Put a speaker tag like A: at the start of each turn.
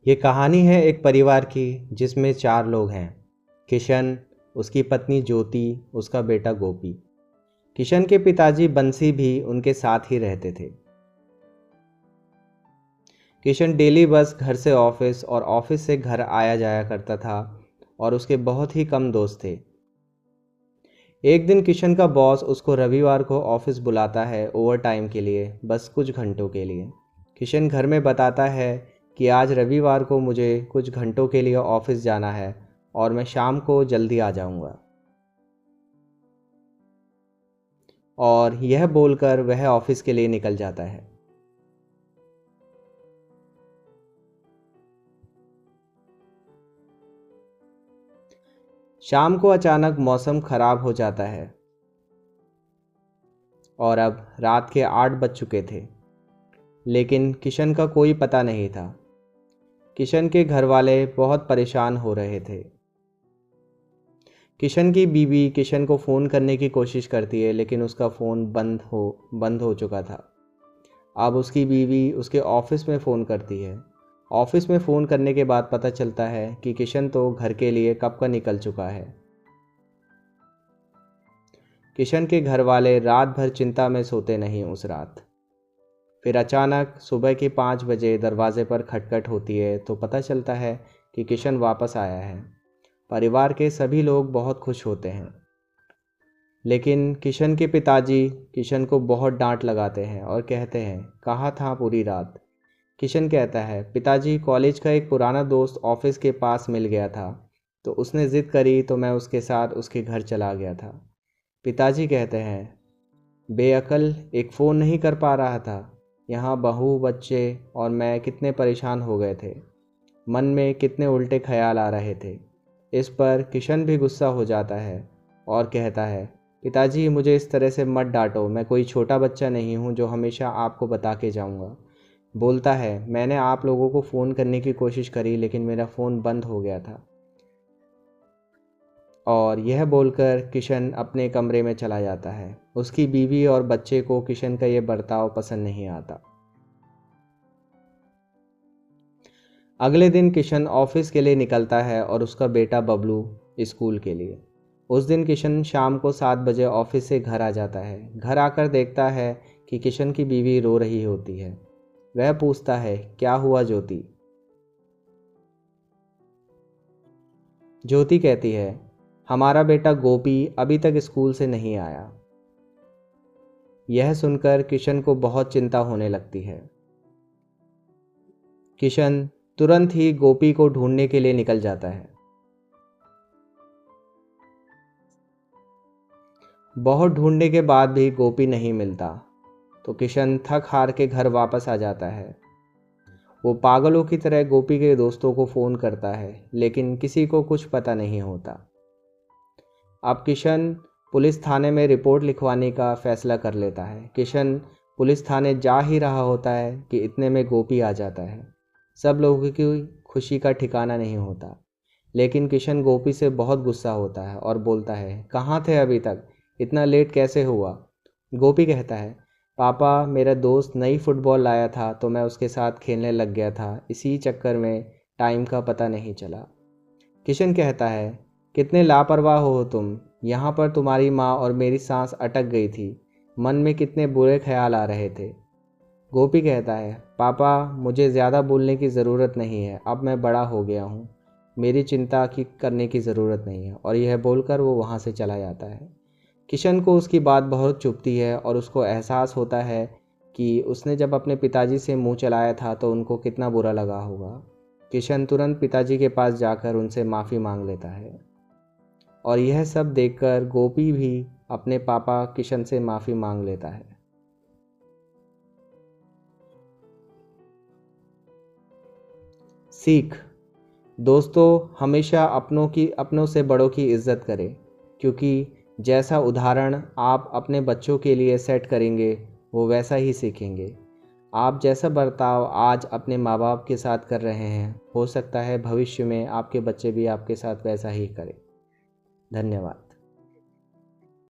A: ये कहानी है एक परिवार की जिसमें 4 लोग हैं। किशन, उसकी पत्नी ज्योति, उसका बेटा गोपी। किशन के पिताजी बंसी भी उनके साथ ही रहते थे। किशन डेली बस घर से ऑफिस और ऑफिस से घर आया जाया करता था और उसके बहुत ही कम दोस्त थे। एक दिन किशन का बॉस उसको रविवार को ऑफिस बुलाता है ओवर टाइम के लिए, बस कुछ घंटों के लिए। किशन घर में बताता है कि आज रविवार को मुझे कुछ घंटों के लिए ऑफिस जाना है और मैं शाम को जल्दी आ जाऊंगा। और यह बोलकर वह ऑफिस के लिए निकल जाता है। शाम को अचानक मौसम खराब हो जाता है और अब रात के 8 बज चुके थे, लेकिन किशन का कोई पता नहीं था। किशन के घर वाले बहुत परेशान हो रहे थे। किशन की बीवी किशन को फ़ोन करने की कोशिश करती है, लेकिन उसका फ़ोन बंद हो चुका था। अब उसकी बीवी उसके ऑफिस में फ़ोन करती है। ऑफिस में फ़ोन करने के बाद पता चलता है कि किशन तो घर के लिए कब का निकल चुका है। किशन के घर वाले रात भर चिंता में सोते नहीं उस रात। फिर अचानक सुबह के 5 बजे दरवाजे पर खटखट होती है तो पता चलता है कि किशन वापस आया है। परिवार के सभी लोग बहुत खुश होते हैं, लेकिन किशन के पिताजी किशन को बहुत डांट लगाते हैं और कहते हैं, कहाँ था पूरी रात। किशन कहता है, पिताजी, कॉलेज का एक पुराना दोस्त ऑफिस के पास मिल गया था, तो उसने ज़िद करी तो मैं उसके साथ उसके घर चला गया था। पिताजी कहते हैं, बेअकल, एक फ़ोन नहीं कर पा रहा था। यहाँ बहू, बच्चे और मैं कितने परेशान हो गए थे। मन में कितने उल्टे ख्याल आ रहे थे। इस पर किशन भी गुस्सा हो जाता है और कहता है, पिताजी, मुझे इस तरह से मत डांटो। मैं कोई छोटा बच्चा नहीं हूँ जो हमेशा आपको बता के जाऊँगा। बोलता है, मैंने आप लोगों को फ़ोन करने की कोशिश करी, लेकिन मेरा फ़ोन बंद हो गया था। और यह बोलकर किशन अपने कमरे में चला जाता है। उसकी बीवी और बच्चे को किशन का ये बर्ताव पसंद नहीं आता। अगले दिन किशन ऑफिस के लिए निकलता है और उसका बेटा बबलू स्कूल के लिए। उस दिन किशन शाम को 7 बजे ऑफिस से घर आ जाता है। घर आकर देखता है कि किशन की बीवी रो रही होती है। वह पूछता है, क्या हुआ ज्योति? ज्योति कहती है, हमारा बेटा गोपी अभी तक स्कूल से नहीं आया। यह सुनकर किशन को बहुत चिंता होने लगती है। किशन तुरंत ही गोपी को ढूंढने के लिए निकल जाता है। बहुत ढूंढने के बाद भी गोपी नहीं मिलता, तो किशन थक हार के घर वापस आ जाता है। वो पागलों की तरह गोपी के दोस्तों को फ़ोन करता है, लेकिन किसी को कुछ पता नहीं होता। अब किशन पुलिस थाने में रिपोर्ट लिखवाने का फैसला कर लेता है। किशन पुलिस थाने जा ही रहा होता है कि इतने में गोपी आ जाता है। सब लोगों की खुशी का ठिकाना नहीं होता, लेकिन किशन गोपी से बहुत गुस्सा होता है और बोलता है, कहाँ थे अभी तक? इतना लेट कैसे हुआ? गोपी कहता है, पापा, मेरा दोस्त नई फुटबॉल लाया था तो मैं उसके साथ खेलने लग गया था। इसी चक्कर में टाइम का पता नहीं चला। किशन कहता है, कितने लापरवाह हो तुम। यहाँ पर तुम्हारी माँ और मेरी सांस अटक गई थी। मन में कितने बुरे ख्याल आ रहे थे। गोपी कहता है, पापा, मुझे ज़्यादा बोलने की ज़रूरत नहीं है। अब मैं बड़ा हो गया हूँ। मेरी चिंता की करने की ज़रूरत नहीं है। और यह बोलकर वो वहाँ से चला जाता है। किशन को उसकी बात बहुत चुभती है और उसको एहसास होता है कि उसने जब अपने पिताजी से मुंह चलाया था तो उनको कितना बुरा लगा होगा। किशन तुरंत पिताजी के पास जाकर उनसे माफ़ी मांग लेता है। और यह सब देखकर गोपी भी अपने पापा किशन से माफ़ी मांग लेता है। सीख, दोस्तों, हमेशा अपनों से बड़ों की इज्जत करें, क्योंकि जैसा उदाहरण आप अपने बच्चों के लिए सेट करेंगे वो वैसा ही सीखेंगे। आप जैसा बर्ताव आज अपने माँ बाप के साथ कर रहे हैं, हो सकता है भविष्य में आपके बच्चे भी आपके साथ वैसा ही करें। धन्यवाद।